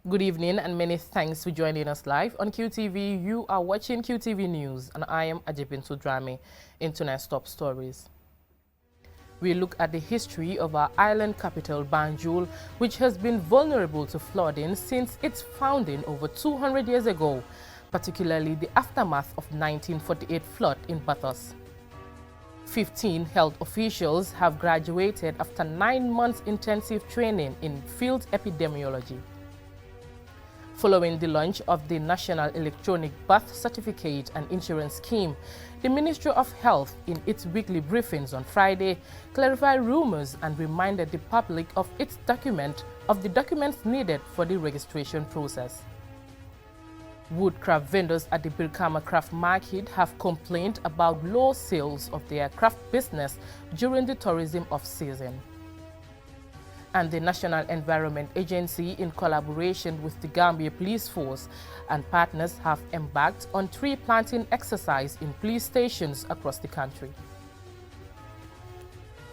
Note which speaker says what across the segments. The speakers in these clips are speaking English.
Speaker 1: Good evening and many thanks for joining us live on QTV. You are watching QTV News and I am Ajipin Sudrami. In tonight's top stories, we look at the history of our island capital, Banjul, which has been vulnerable to flooding since its founding over 200 years ago, particularly the aftermath of 1948 flood in Bathos. 15 health officials have graduated after 9 months intensive training in field epidemiology. Following the launch of the National Electronic Birth Certificate and Insurance Scheme, the Ministry of Health, in its weekly briefings on Friday, clarified rumors and reminded the public of the documents needed for the registration process. Woodcraft vendors at the Birkama Craft Market have complained about low sales of their craft business during the tourism off-season. And the National Environment Agency, in collaboration with the Gambia Police Force and partners, have embarked on tree planting exercise in police stations across the country.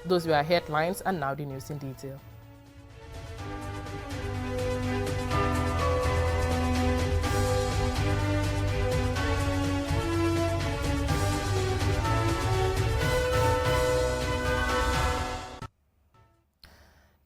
Speaker 1: Those were our headlines, and now the news in detail.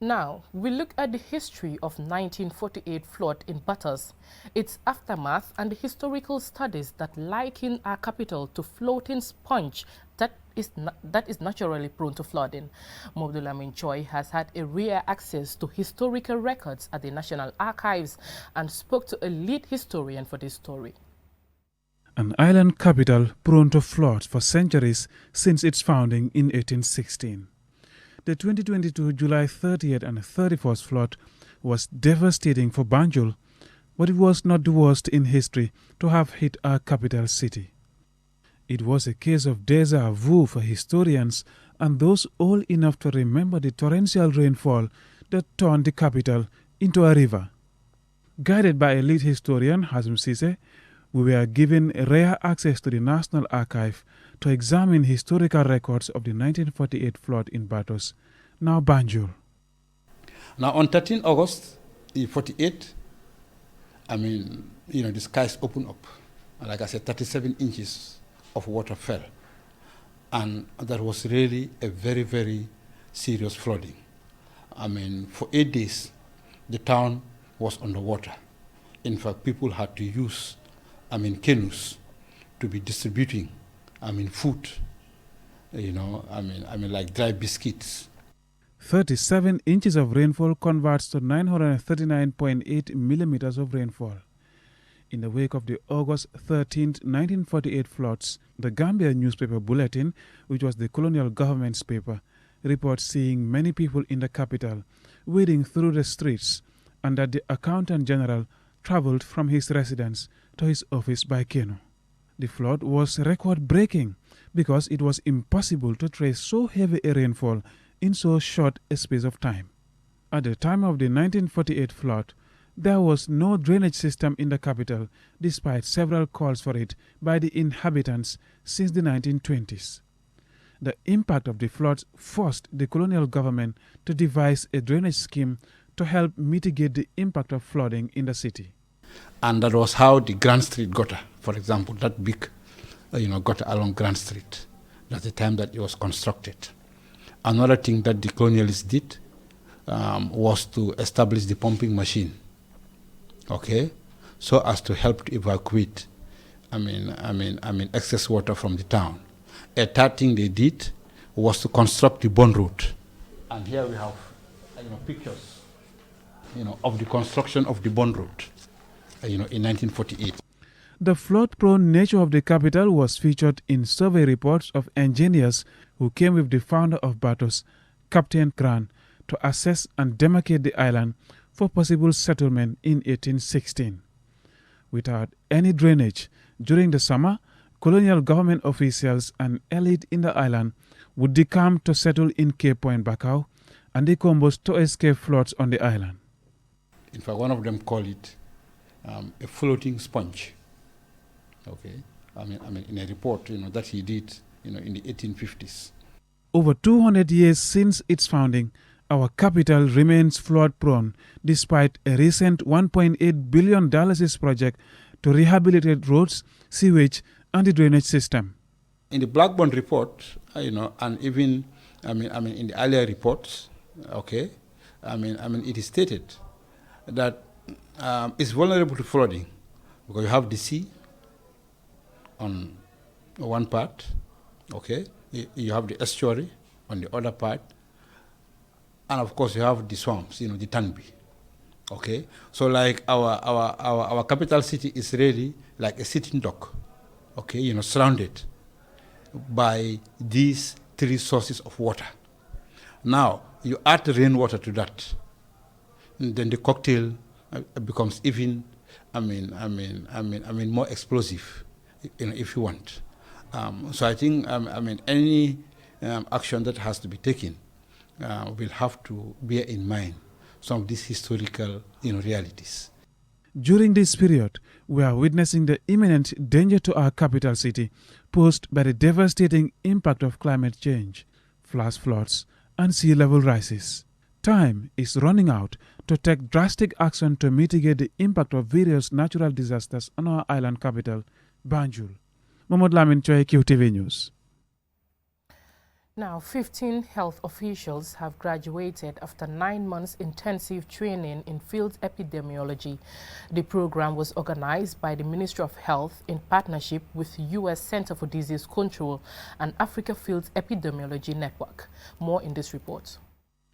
Speaker 1: Now, we look at the history of 1948 flood in Bathos, its aftermath, and the historical studies that liken our capital to floating sponge that is naturally prone to flooding. Mobdulamin Choi has had a rare access to historical records at the National Archives and spoke to a lead historian for this story.
Speaker 2: An island capital prone to floods for centuries since its founding in 1816. The 2022 July 30th and 31st flood was devastating for Banjul, but it was not the worst in history to have hit our capital city. It was a case of déjà vu for historians and those old enough to remember the torrential rainfall that turned the capital into a river. Guided by a lead historian, Hazim Sise, we were given rare access to the National Archive to examine historical records of the 1948 flood in Bathos, now Banjul.
Speaker 3: Now on 13 August 48, the skies opened up. Like I said, 37 inches of water fell. And that was really a very, very serious flooding. For 8 days, the town was underwater. In fact, people had to use canoes to be distributing food, like dry biscuits.
Speaker 2: 37 inches of rainfall converts to 939.8 millimeters of rainfall. In the wake of the August 13, 1948 floods, the Gambia newspaper Bulletin, which was the colonial government's paper, reports seeing many people in the capital wading through the streets, and that the Accountant General traveled from his residence to his office by canoe. The flood was record-breaking because it was impossible to trace so heavy a rainfall in so short a space of time. At the time of the 1948 flood, there was no drainage system in the capital, despite several calls for it by the inhabitants since the 1920s. The impact of the floods forced the colonial government to devise a drainage scheme to help mitigate the impact of flooding in the city.
Speaker 3: And that was how the Grand Street gutter, for example, that big gutter along Grand Street, that's the time that it was constructed. Another thing that the colonialists did was to establish the pumping machine, so as to help to evacuate excess water from the town. A third thing they did was to construct the bond road. And here we have pictures of the construction of the bond road in 1948.
Speaker 2: The flood-prone nature of the capital was featured in survey reports of engineers who came with the founder of Bathos, Captain Gran, to assess and demarcate the island for possible settlement in 1816. Without any drainage, during the summer, colonial government officials and elite in the island would decamp to settle in Cape Point, Bakau, and the Combos to escape floods on the island.
Speaker 3: In fact, one of them called it a floating sponge. In a report, that he did, in the 1850s.
Speaker 2: Over 200 years since its founding, Our capital remains flood-prone despite a recent $1.8 billion project to rehabilitate roads, sewage, and the drainage system.
Speaker 3: In the Blackburn report, and even, in the earlier reports, okay, it is stated that it's vulnerable to flooding because you have the sea on one part, okay, you have the estuary on the other part, and of course you have the swamps, the Tanbi, okay. So like our capital city is really like a sitting dock, okay, surrounded by these three sources of water. Now you add the rainwater to that, and then the cocktail becomes even, more explosive, if you want. So I think, any action that has to be taken will have to bear in mind some of these historical, realities.
Speaker 2: During this period, we are witnessing the imminent danger to our capital city posed by the devastating impact of climate change, flash floods, and sea level rises. Time is running out to take drastic action to mitigate the impact of various natural disasters on our island capital, Banjul. Mohamed Lamin Choi, Qtv News.
Speaker 1: Now, 15 health officials have graduated after 9 months intensive training in field epidemiology. The program was organized by the Ministry of Health in partnership with the U.S. Center for Disease Control and Africa Field Epidemiology Network. More in this report.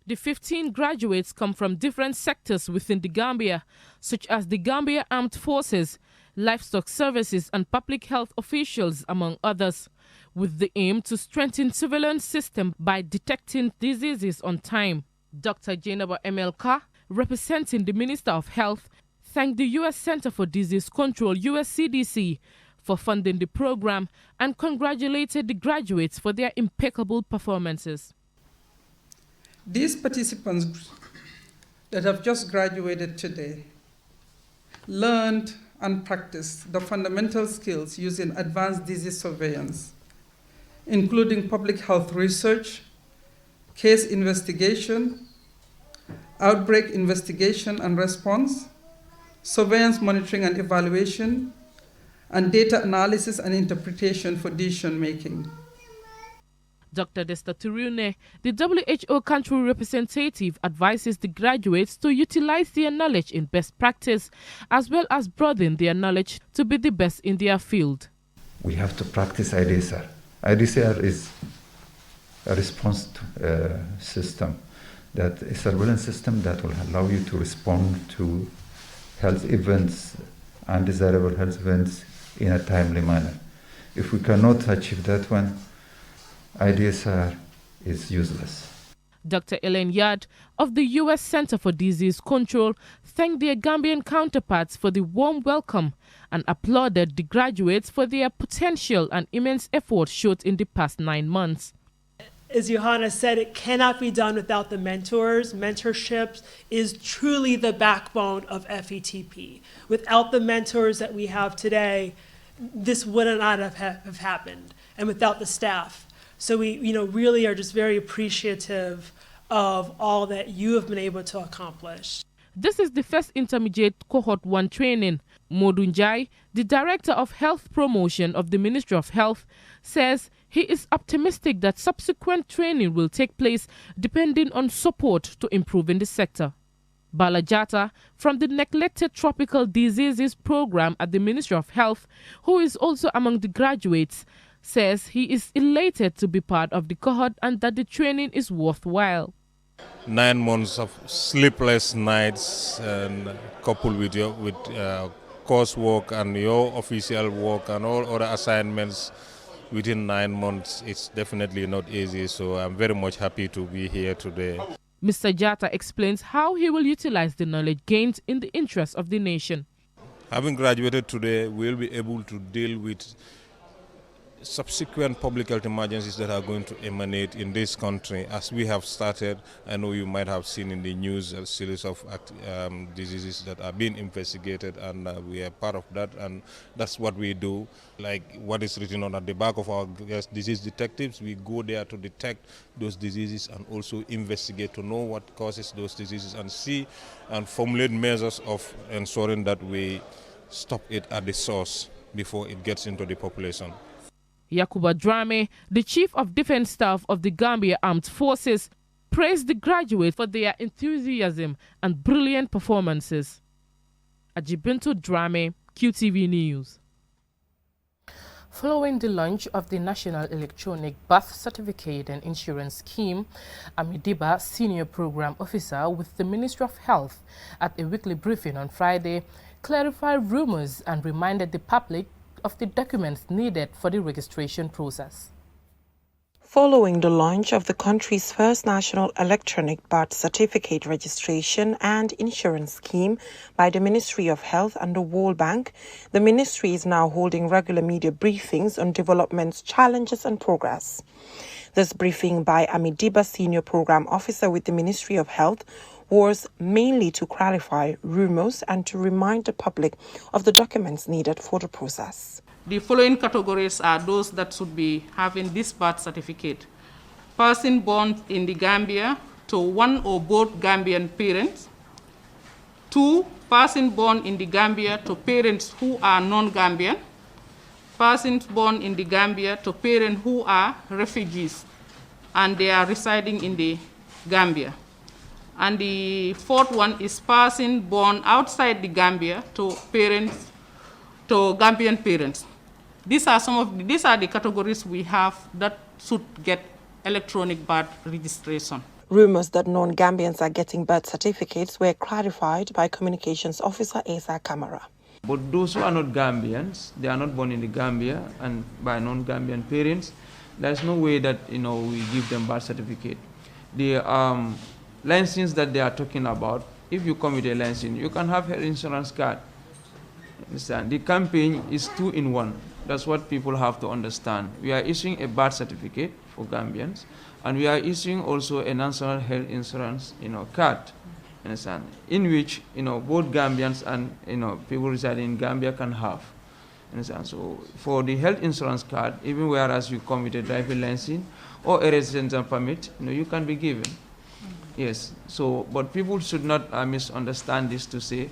Speaker 1: The 15 graduates come from different sectors within the Gambia, such as the Gambia Armed Forces, livestock services and public health officials, among others, with the aim to strengthen surveillance system by detecting diseases on time. Dr. Jainaba MLK, representing the Minister of Health, thanked the U.S. Center for Disease Control, US CDC, for funding the program and congratulated the graduates for their impeccable performances.
Speaker 4: These participants that have just graduated today learned and practiced the fundamental skills using advanced disease surveillance, including public health research, case investigation, outbreak investigation and response, surveillance monitoring and evaluation, and data analysis and interpretation for decision making.
Speaker 1: Dr. Desta Turune, the WHO country representative, advises the graduates to utilize their knowledge in best practice, as well as broaden their knowledge to be the best in their field.
Speaker 5: We have to practice IDSR. IDSR is a response system, that a surveillance system that will allow you to respond to health events, undesirable health events, in a timely manner. If we cannot achieve that one, IDSR is useless.
Speaker 1: Dr. Ellen Yard of the U.S. Center for Disease Control thanked their Gambian counterparts for the warm welcome and applauded the graduates for their potential and immense effort showed in the past 9 months.
Speaker 6: As Johanna said, it cannot be done without the mentors. Mentorship is truly the backbone of FETP. Without the mentors that we have today, this would not have happened, and without the staff. So we really are just very appreciative of all that you have been able to accomplish.
Speaker 1: This is the first intermediate cohort 1 training. Modunjai, the Director of Health Promotion of the Ministry of Health, says he is optimistic that subsequent training will take place depending on support to improve in the sector. Balajata, from the Neglected Tropical Diseases Program at the Ministry of Health, who is also among the graduates, says he is elated to be part of the cohort and that the training is worthwhile.
Speaker 7: 9 months of sleepless nights, and coupled with coursework and your official work and all other assignments within 9 months, it's definitely not easy. So I'm very much happy to be here today.
Speaker 1: Mr. Jata explains how he will utilize the knowledge gained in the interest of the nation.
Speaker 7: Having graduated today, we'll be able to deal with subsequent public health emergencies that are going to emanate in this country. As we have started, I know you might have seen in the news a series of diseases that are being investigated, and we are part of that, and that's what we do. Like what is written on at the back of our disease detectives, we go there to detect those diseases and also investigate to know what causes those diseases and see and formulate measures of ensuring that we stop it at the source before it gets into the population.
Speaker 1: Yakuba Drame, the Chief of Defense Staff of the Gambia Armed Forces, praised the graduates for their enthusiasm and brilliant performances. Ajibintu Drame, QTV News. Following the launch of the National Electronic Birth Certificate and Insurance Scheme, Amidiba, Senior Program Officer with the Ministry of Health, at a weekly briefing on Friday, clarified rumors and reminded the public of the documents needed for the registration process.
Speaker 8: Following the launch of the country's first national electronic birth certificate registration and insurance scheme by the Ministry of Health and the World Bank, the ministry is now holding regular media briefings on developments, challenges and progress. This briefing by Amidiba, Senior Program Officer with the Ministry of Health, was mainly to clarify rumors and to remind the public of the documents needed for the process.
Speaker 9: The following categories are those that should be having this birth certificate. Person born in the Gambia to one or both Gambian parents. 2, person born in the Gambia to parents who are non-Gambian. Persons born in the Gambia to parents who are refugees and they are residing in the Gambia. And the 4th one is person born outside the Gambia to parents, to Gambian parents. These are the categories we have that should get electronic birth registration.
Speaker 8: Rumors that non-Gambians are getting birth certificates were clarified by Communications Officer Asa Kamara.
Speaker 10: But those who are not Gambians, they are not born in the Gambia and by non-Gambian parents, there's no way that we give them birth certificate. The license that they are talking about, if you come with a license, you can have health insurance card. Understand? The campaign is 2 in 1. That's what people have to understand. We are issuing a birth certificate for Gambians, and we are issuing also a national health insurance, card. Understand? In which both Gambians and people residing in Gambia can have. Understand? So for the health insurance card, even whereas you come with a driving license or a residence permit, you can be given. Yes. So, but people should not misunderstand this to say.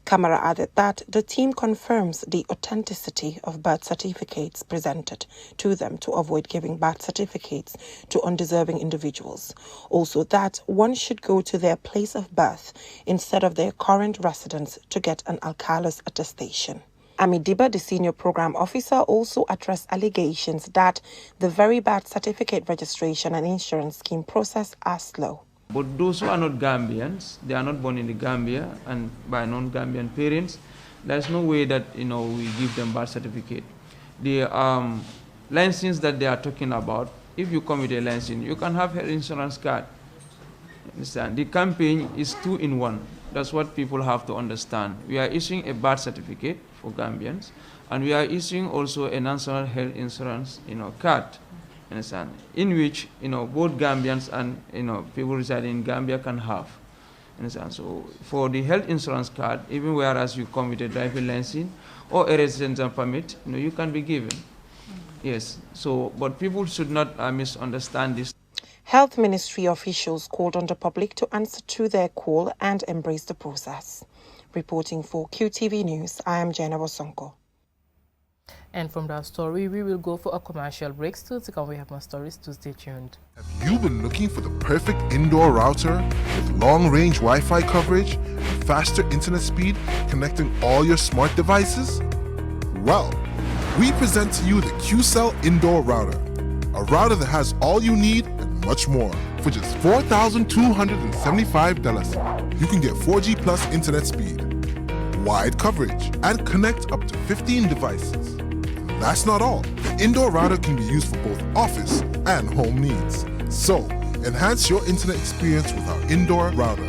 Speaker 8: Kamara added that the team confirms the authenticity of birth certificates presented to them to avoid giving birth certificates to undeserving individuals. Also that one should go to their place of birth instead of their current residence to get an alcalis attestation. Amidiba, the Senior Program Officer, also addressed allegations that the very birth certificate registration and insurance scheme process are slow.
Speaker 10: But those who are not Gambians, they are not born in the Gambia and by non-Gambian parents, there's no way that we give them birth certificate. The license that they are talking about, if you come with a license, you can have health insurance card. Understand? The campaign is 2 in 1. That's what people have to understand. We are issuing a birth certificate for Gambians, and we are issuing also a national health insurance card. Understand? In which both Gambians and people residing in Gambia can have. Understand? So for the health insurance card, even whereas you come with a driving license or a residence permit, you can be given. Yes. So, but people should not misunderstand this.
Speaker 8: Health Ministry officials called on the public to answer to their call and embrace the process. Reporting for QTV News, I am Jenna Bosonko.
Speaker 1: And from that story, we will go for a commercial break. Still to come, we have more stories, so stay tuned.
Speaker 11: Have you been looking for the perfect indoor router with long-range Wi-Fi coverage and faster internet speed connecting all your smart devices? Well, we present to you the QCell Indoor Router, a router that has all you need and much more. For just $4,275, you can get 4G plus internet speed, wide coverage, and connect up to 15 devices. That's not all. The indoor router can be used for both office and home needs. So, enhance your internet experience with our indoor router.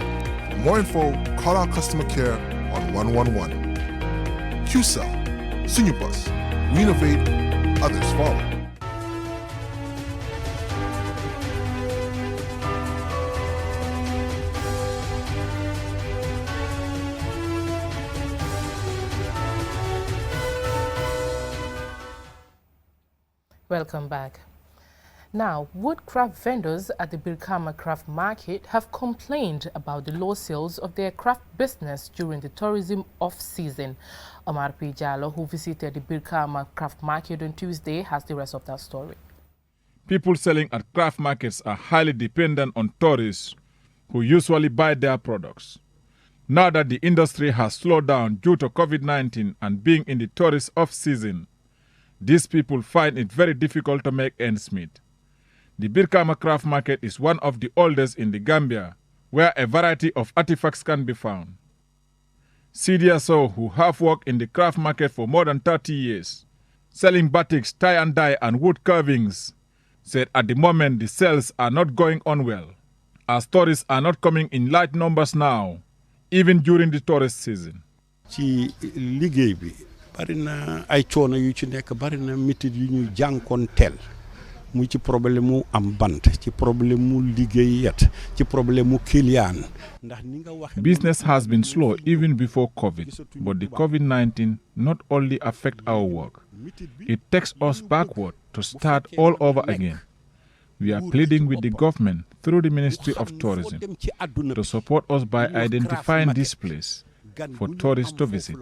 Speaker 11: For more info, call our customer care on 111. QCell, Senior Bus. We innovate, others follow.
Speaker 1: Welcome back. Now, woodcraft vendors at the Birkama Craft Market have complained about the low sales of their craft business during the tourism off-season. Omar P. Jallo, who visited the Birkama Craft Market on Tuesday, has the rest of that story.
Speaker 12: People selling at craft markets are highly dependent on tourists who usually buy their products. Now that the industry has slowed down due to COVID-19 and being in the tourist off-season, these people find it very difficult to make ends meet. The Birkama Craft Market is one of the oldest in the Gambia, where a variety of artifacts can be found. Sidia Sow, who have worked in the craft market for more than 30 years, selling batiks, tie and dye and wood carvings, said at the moment the sales are not going on well, as tourists are not coming in large numbers now, even during the tourist season.
Speaker 13: Ci liggéey bi bari na ay coono yu ci nekk bari na métit yu ñuy jànkonteel muy ci problème mu am bant ci problème mu liggéeyat ci problème mu client.
Speaker 12: Business has been slow even before COVID, but the COVID-19 not only affect our work, it takes us backward to start all over again. We are pleading with the government through the Ministry of Tourism to support us by identifying this place for tourists to visit.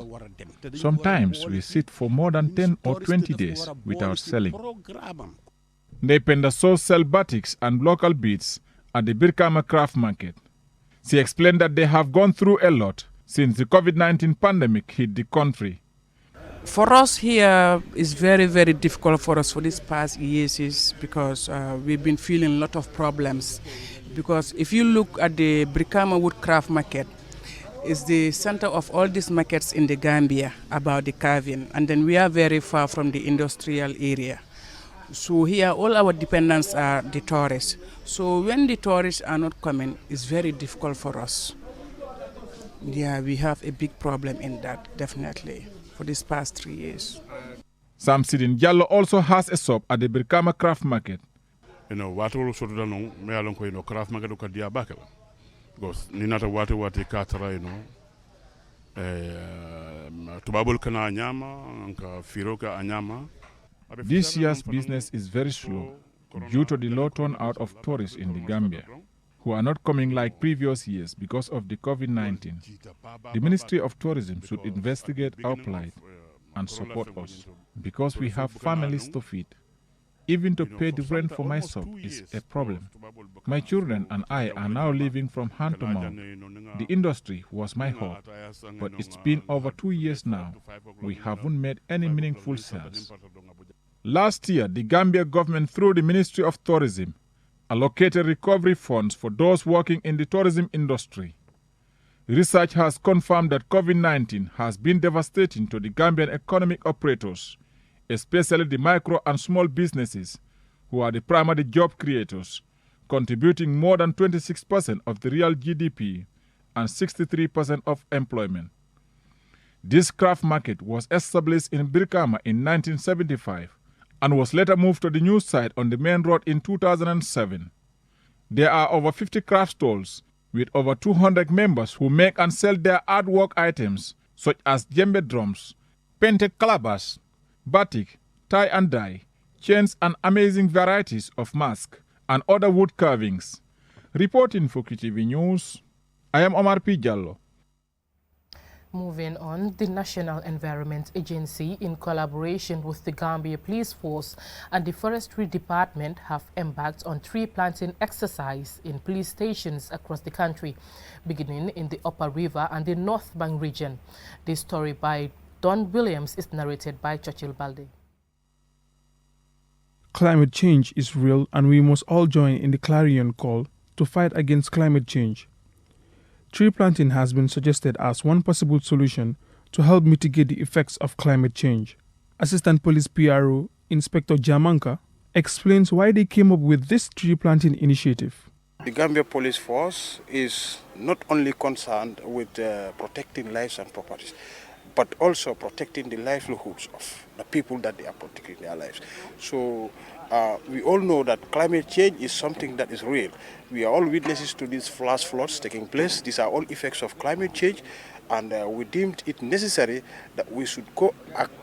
Speaker 12: Sometimes we sit for more than 10 or 20 days without selling. Nependa Sow sell batiks and local beads at the Birkama Craft Market. She explained that they have gone through a lot since the COVID-19 pandemic hit the country.
Speaker 14: For us here, it's very, very difficult for us for these past years is because we've been feeling a lot of problems. Because if you look at the Birkama Woodcraft Market, it's the center of all these markets in the Gambia about the carving. And then we are very far from the industrial area. So here all our dependents are the tourists. So when the tourists are not coming, it's very difficult for us. Yeah, we have a big problem in that, definitely, for these past 3 years.
Speaker 12: Sam Sidin Jallo also has a shop at the Birkama Craft Market.
Speaker 15: You know, what also done, me along ko craft market ko dia bakela. Because ni nata wate katara, you know, tubabul kana anyama, anka firoka anyama.
Speaker 12: This year's business is very slow due to the low turnout of tourists in the Gambia, who are not coming like previous years because of the COVID-19. The Ministry of Tourism should investigate our plight and support us, because we have families to feed. Even to pay the rent for my shop is a problem. My children and I are now living from hand to mouth. The industry was my hope, but it's been over 2 years now. We haven't made any meaningful sales. Last year, the Gambia government, through the Ministry of Tourism, allocated recovery funds for those working in the tourism industry. Research has confirmed that COVID-19 has been devastating to the Gambian economic operators, especially the micro and small businesses, who are the primary job creators, contributing more than 26% of the real GDP and 63% of employment. This craft market was established in Birkama in 1975 and was later moved to the new site on the main road in 2007. There are over 50 craft stalls with over 200 members who make and sell their artwork items such as djembe drums, painted calabash, batik, tie and dye, chains and amazing varieties of masks and other wood carvings. Reporting for Qtv News, I am Omar P. Jallo.
Speaker 1: Moving on, the National Environment Agency, in collaboration with the Gambia Police Force and the Forestry Department, have embarked on tree planting exercise in police stations across the country, beginning in the Upper River and the North Bank region. This story by Don Williams is narrated by Churchill Balde.
Speaker 16: Climate change is real, and we must all join in the clarion call to fight against climate change. Tree planting has been suggested as one possible solution to help mitigate the effects of climate change. Assistant Police PRO Inspector Jamanka explains why they came up with this tree planting initiative.
Speaker 17: The Gambia Police Force is not only concerned with protecting lives and properties, but also protecting the livelihoods of the people that they are protecting their lives. So we all know that climate change is something that is real. We are all witnesses to these flash floods taking place. These are all effects of climate change, and we deemed it necessary that we should go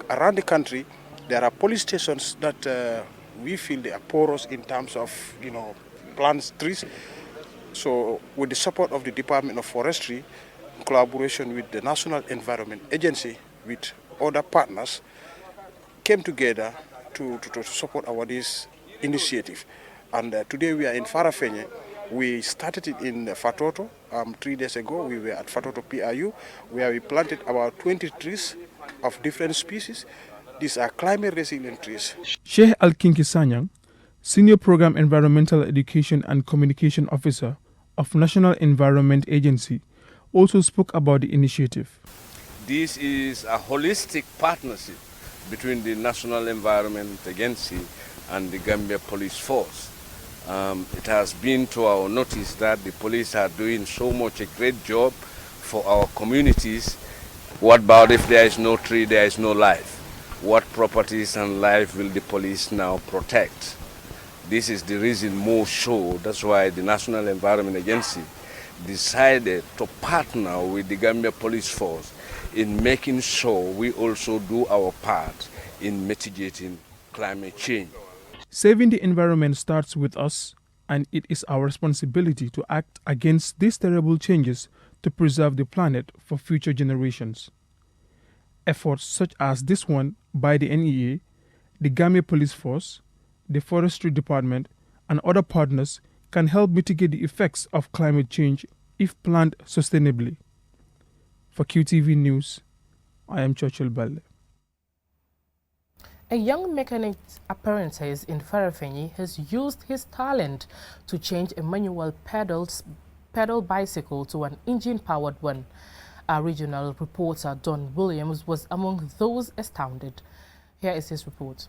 Speaker 17: around the country. There are police stations that we feel they are porous in terms of, plants, trees. So with the support of the Department of Forestry, in collaboration with the National Environment Agency, with other partners, came together to support this initiative. And today we are in Farafenye. We started it in Fatoto 3 days ago. We were at Fatoto PRU, where we planted about 20 trees of different species. These are climate resilient trees.
Speaker 16: Sheikh Alkinki Sanyang, Senior Program Environmental Education and Communication Officer of National Environment Agency, also spoke about the initiative.
Speaker 18: This is a holistic partnership between the National Environment Agency and the Gambia Police Force. It has been to our notice that the police are doing so much a great job for our communities. What about if there is no tree, there is no life? What properties and life will the police now protect? This is the reason more so. That's why the National Environment Agency decided to partner with the Gambia Police Force in making sure we also do our part in mitigating climate change.
Speaker 16: Saving the environment starts with us, and it is our responsibility to act against these terrible changes to preserve the planet for future generations. Efforts such as this one by the NEA, the Gambia Police Force, the Forestry Department, and other partners can help mitigate the effects of climate change if planned sustainably. For QTV News, I am Churchill Balle.
Speaker 1: A young mechanic apprentice in Farafenye has used his talent to change a manual pedal bicycle to an engine-powered one. Our regional reporter, Don Williams, was among those astounded. Here is his report.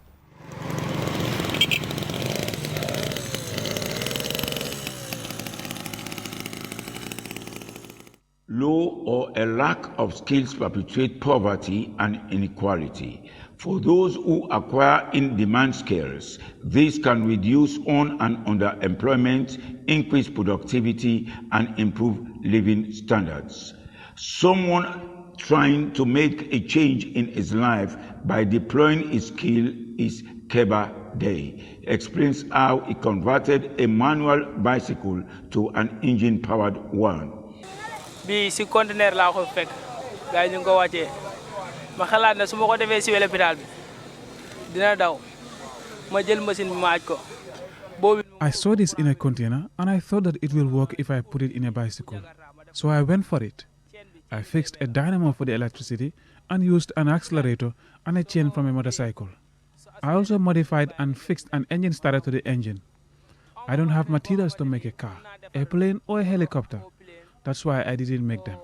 Speaker 19: Low or a lack of skills perpetuate poverty and inequality. For those who acquire in-demand skills, this can reduce on- and underemployment, increase productivity, and improve living standards. Someone trying to make a change in his life by deploying his skill is Keba Day. Explains how he converted a manual bicycle to an engine-powered one.
Speaker 20: Bi si conteneur la ko fek gaay ñu ko wacce ma xalaat na suma ko defé ci wélé pédal bi dina daw ma jël machine bi ma aj ko.
Speaker 2: I saw this in a container and I thought that it will work if I put it in a bicycle. So I went for it. I fixed a dynamo for the electricity and used an accelerator and a chain from a motorcycle. I also modified and fixed an engine starter to the engine. I don't have materials to make a car, a plane or a helicopter. That's why I didn't make them.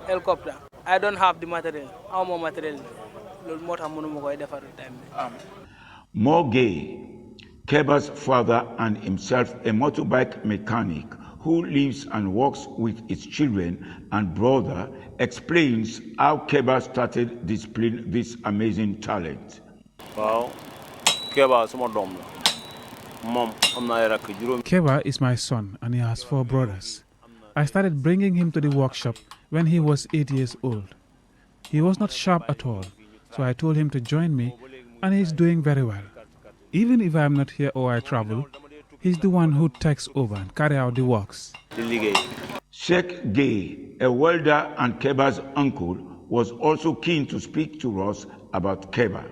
Speaker 20: Helicopter. I don't have the material. How more material?
Speaker 19: More gay, Keba's father and himself a motorbike mechanic who lives and works with his children and brother, explains how Keba started displaying this amazing talent.
Speaker 21: Wow, Keba is my dom. Mom, I'm not
Speaker 2: Keba is my son and he has 4 brothers. I started bringing him to the workshop when he was 8 years old. He was not sharp at all, so I told him to join me, and he's doing very well. Even if I am not here or I travel, he's the one who takes over and carry out the works.
Speaker 19: Sheikh Gay, a welder and Keba's uncle, was also keen to speak to us about Keba.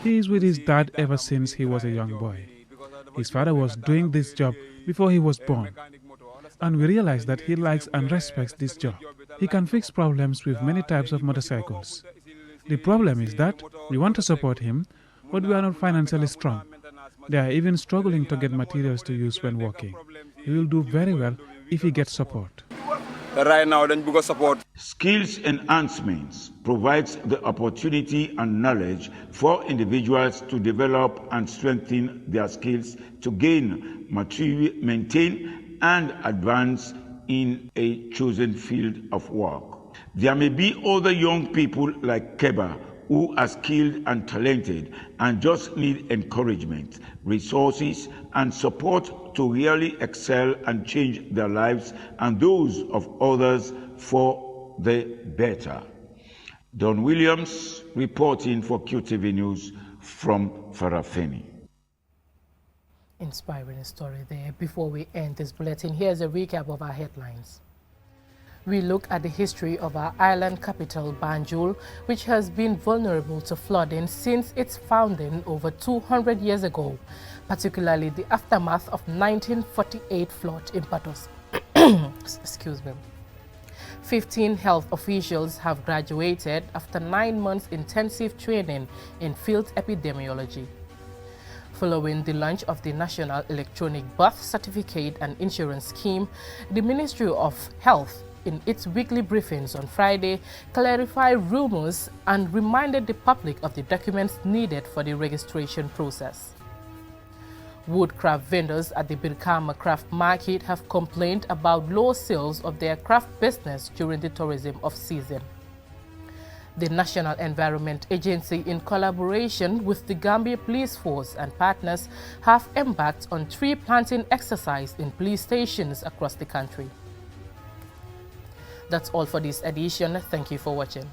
Speaker 2: He is with his dad ever since he was a young boy. His father was doing this job before he was born. And we realized that he likes and respects this job. He can fix problems with many types of motorcycles. The problem is that we want to support him, but we are not financially strong. They are even struggling to get materials to use when working. He will do very well if he gets support.
Speaker 21: Right now, then we got support.
Speaker 19: Skills enhancements provides the opportunity and knowledge for individuals to develop and strengthen their skills to gain, maintain, and advance in a chosen field of work. There may be other young people like Keba who are skilled and talented and just need encouragement, resources, and support to really excel and change their lives and those of others for the better. Don Williams reporting for QTV News from Farafeni.
Speaker 1: Inspiring story there. Before we end this bulletin, here's a recap of our headlines. We look at the history of our island capital, Banjul, which has been vulnerable to flooding since its founding over 200 years ago, particularly the aftermath of 1948 flood in Patos. Excuse me. 15 health officials have graduated after 9 months intensive training in field epidemiology. Following the launch of the National Electronic Birth Certificate and Insurance Scheme, the Ministry of Health, in its weekly briefings on Friday, clarified rumors and reminded the public of the documents needed for the registration process. Woodcraft vendors at the Birkama Craft Market have complained about low sales of their craft business during the tourism off-season. The National Environment Agency, in collaboration with the Gambia Police Force and partners, have embarked on tree planting exercise in police stations across the country. That's all for this edition. Thank you for watching.